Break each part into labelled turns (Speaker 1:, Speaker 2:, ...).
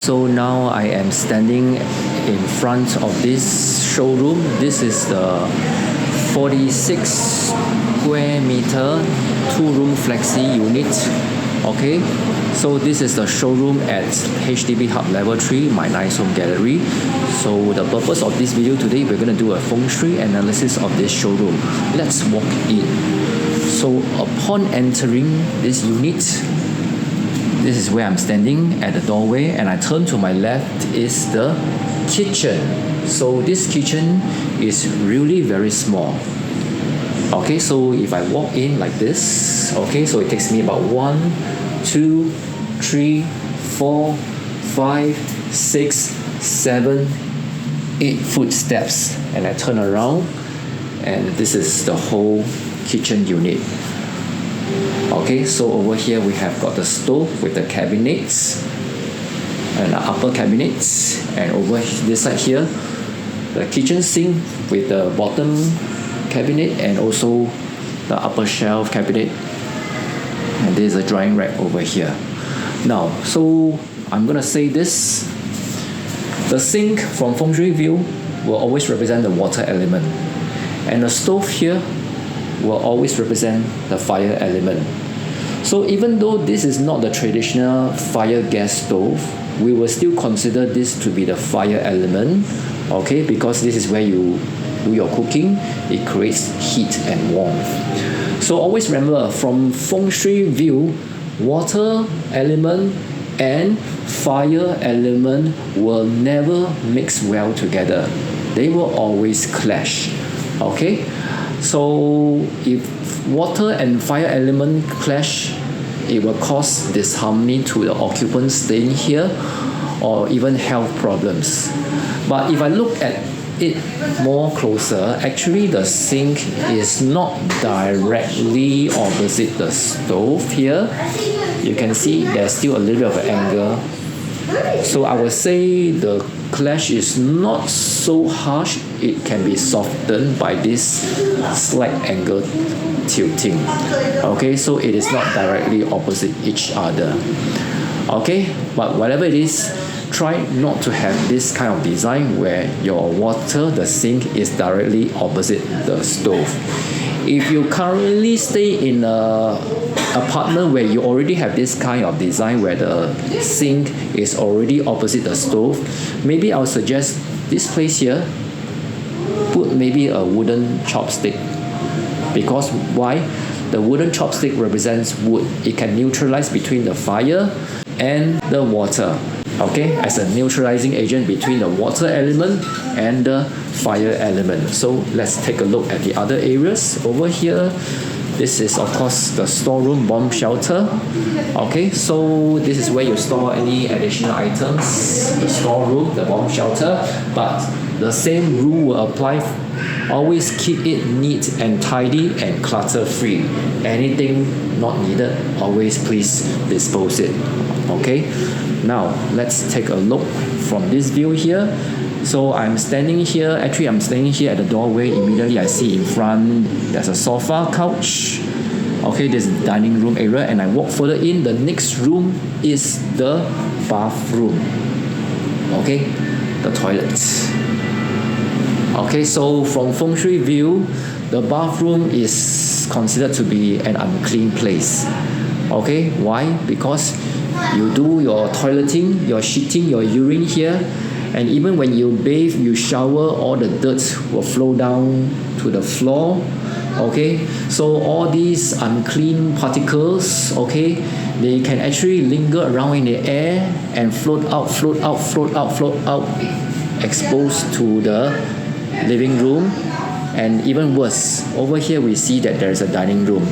Speaker 1: So now I am standing in front of this showroom. This is the 46 square meter 2-room flexi unit. Okay, so this is the showroom at HDB Hub Level 3, my nice home gallery. So the purpose of this video today, we're going to do a Feng Shui analysis of this showroom. Let's walk in. So upon entering this unit, this is where I'm standing at the doorway, and I turn to my left is the kitchen. So this kitchen is really very small. Okay, so if I walk in like this, okay, so it takes me about 1, 2, 3, 4, 5, 6, 7, 8 footsteps, and I turn around, and this is the whole kitchen unit. Okay, so over here we have got the stove with the cabinets and the upper cabinets, and over this side here the kitchen sink with the bottom cabinet and also the upper shelf cabinet, and there's a drying rack over here. Now, so I'm gonna say this: the sink from Feng Shui view will always represent the water element, and the stove here will always represent the fire element. So even though this is not the traditional fire gas stove, we will still consider this to be the fire element, okay, because this is where you do your cooking. It creates heat and warmth. So always remember, from Feng Shui view, water element and fire element will never mix well together. They will always clash. Okay, so if water and fire element clash, it will cause disharmony to the occupants staying here, or even health problems. But if I look at it more closer, actually the sink is not directly opposite the stove here. You can see there's still a little bit of an angle. So I would say the clash is not so harsh. It can be softened by this slight angle tilting. Okay, so it is not directly opposite each other. Okay, but whatever it is, try not to have this kind of design where your water, the sink, is directly opposite the stove. If you currently stay in a apartment where you already have this kind of design where the sink is already opposite the stove, maybe I'll suggest this place here, put maybe a wooden chopstick. Because why? The wooden chopstick represents wood. It can neutralize between the fire and the water. Okay, as a neutralizing agent between the water element and the fire element. So let's take a look at the other areas. Over here, this is of course the storeroom bomb shelter. Okay, so this is where you store any additional items, the storeroom, the bomb shelter, but the same rule will apply. Always keep it neat and tidy and clutter-free. Anything not needed, always please dispose it. Okay, now let's take a look from this view here. So I'm standing here at the doorway. Immediately I see in front there's a sofa, couch. Okay, there's a dining room area, and I walk further in. The next room is the bathroom. Okay, the toilet. Okay, so from Feng Shui view, the bathroom is considered to be an unclean place. Okay, why? Because you do your toileting, your shitting, your urine here, and even when you bathe, you shower, all the dirt will flow down to the floor. Okay, so all these unclean particles, okay, they can actually linger around in the air and float out, exposed to the living room. And even worse, over here we see that there is a dining room,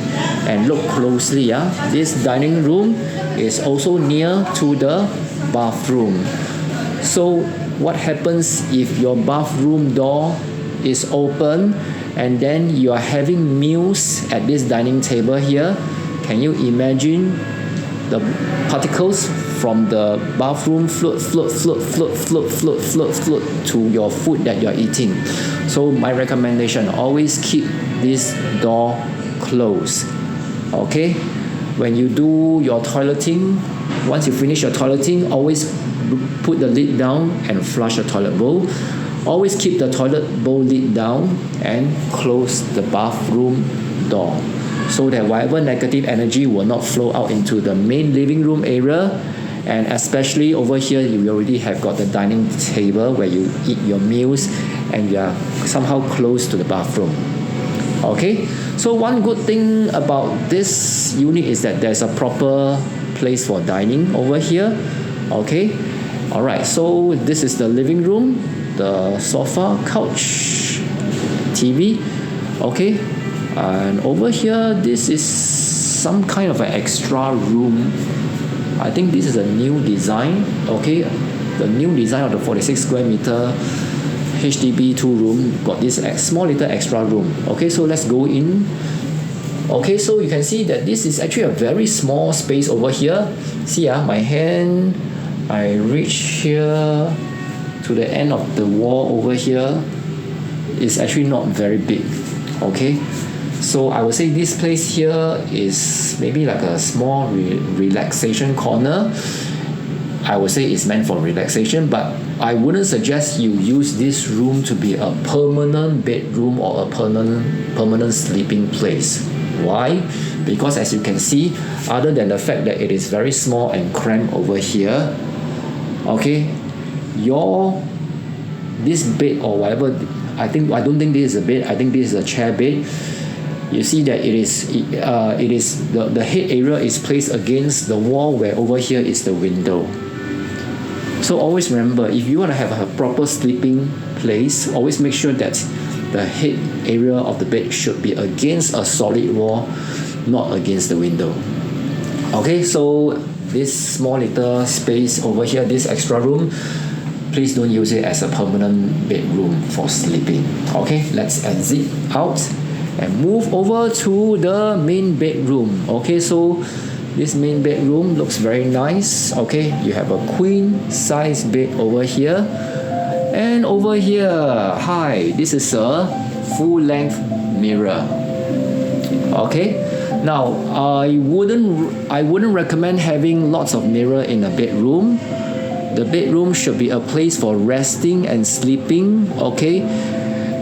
Speaker 1: and look closely, this dining room is also near to the bathroom. So what happens if your bathroom door is open and then you are having meals at this dining table here? Can you imagine the particles from the bathroom float to your food that you're eating? So my recommendation, always keep this door closed. Okay, when you do your toileting, once you finish your toileting, always put the lid down and flush the toilet bowl. Always keep the toilet bowl lid down and close the bathroom door so that whatever negative energy will not flow out into the main living room area. And especially over here, you already have got the dining table where you eat your meals and you are somehow close to the bathroom. Okay, so one good thing about this unit is that there's a proper place for dining over here. Okay, alright, so this is the living room, the sofa, couch, TV. Okay, and over here, this is some kind of an extra room. I think this is a new design. Okay, the new design of the 46 square meter HDB 2-room got this small little extra room. Okay, so let's go in. Okay, so you can see that this is actually a very small space over here. See, my hand, I reach here to the end of the wall over here. It's actually not very big. Okay, so I would say this place here is maybe like a small relaxation corner. I would say it's meant for relaxation, but I wouldn't suggest you use this room to be a permanent bedroom or a permanent sleeping place. Why? Because as you can see, other than the fact that it is very small and cramped over here, okay, this bed or whatever, I don't think this is a bed. I think this is a chair bed. You see that the head area is placed against the wall, where over here is the window. So always remember, if you want to have a proper sleeping place, always make sure that the head area of the bed should be against a solid wall, not against the window. Okay, so this small little space over here, this extra room, please don't use it as a permanent bedroom for sleeping. Okay, let's exit out and move over to the main bedroom. Okay, so this main bedroom looks very nice. Okay, you have a queen size bed over here, and over here, hi, this is a full length mirror. Okay, now I wouldn't recommend having lots of mirror in a bedroom. The bedroom should be a place for resting and sleeping. Okay,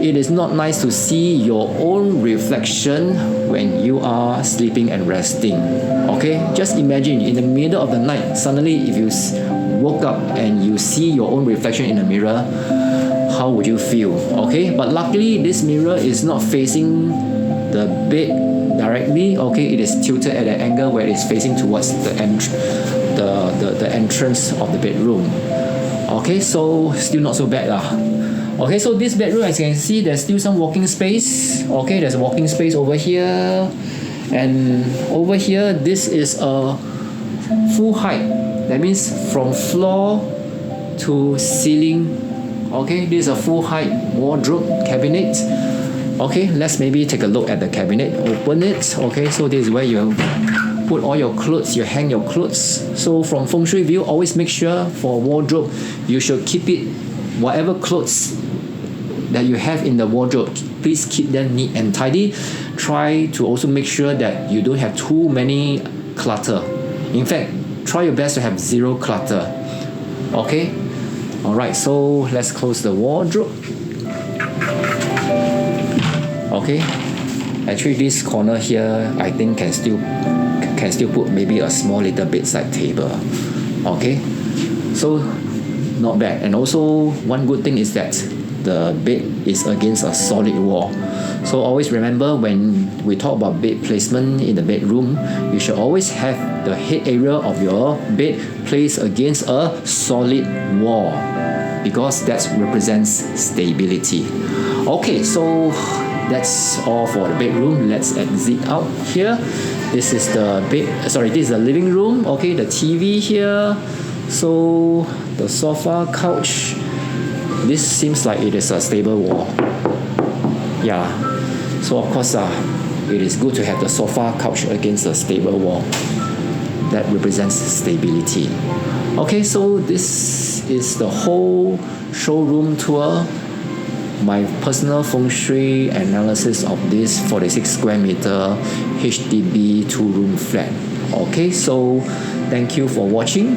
Speaker 1: it is not nice to see your own reflection when you are sleeping and resting. Okay, just imagine in the middle of the night, suddenly if you woke up and you see your own reflection in the mirror, how would you feel? Okay, but luckily this mirror is not facing the bed directly. Okay, it is tilted at an angle where it is facing towards the entrance of the bedroom. Okay, so still not so bad lah. Okay, so this bedroom, as you can see, there's still some walking space. Okay, there's a walking space over here, and over here, this is a full height. That means from floor to ceiling. Okay, this is a full height wardrobe cabinet. Okay, let's maybe take a look at the cabinet. Open it. Okay, so this is where you put all your clothes, you hang your clothes. So from Feng Shui view, always make sure for wardrobe, you should keep it, whatever clothes that you have in the wardrobe, please keep them neat and tidy. Try to also make sure that you don't have too many clutter. In fact, try your best to have zero clutter. Okay, alright, so let's close the wardrobe. Okay, actually this corner here, I think can still put maybe a small little bedside table. Okay, so not bad. And also one good thing is that the bed is against a solid wall. So always remember, when we talk about bed placement in the bedroom, you should always have the head area of your bed placed against a solid wall, because that represents stability. Okay, so that's all for the bedroom. Let's exit out here. This is the this is the living room. Okay, the TV here. So the sofa, couch. This seems like it is a stable wall. Yeah. So of course, it is good to have the sofa, couch against a stable wall. That represents stability. Okay, so this is the whole showroom tour. My personal Feng Shui analysis of this 46 square meter HDB 2-room flat. Okay, so thank you for watching.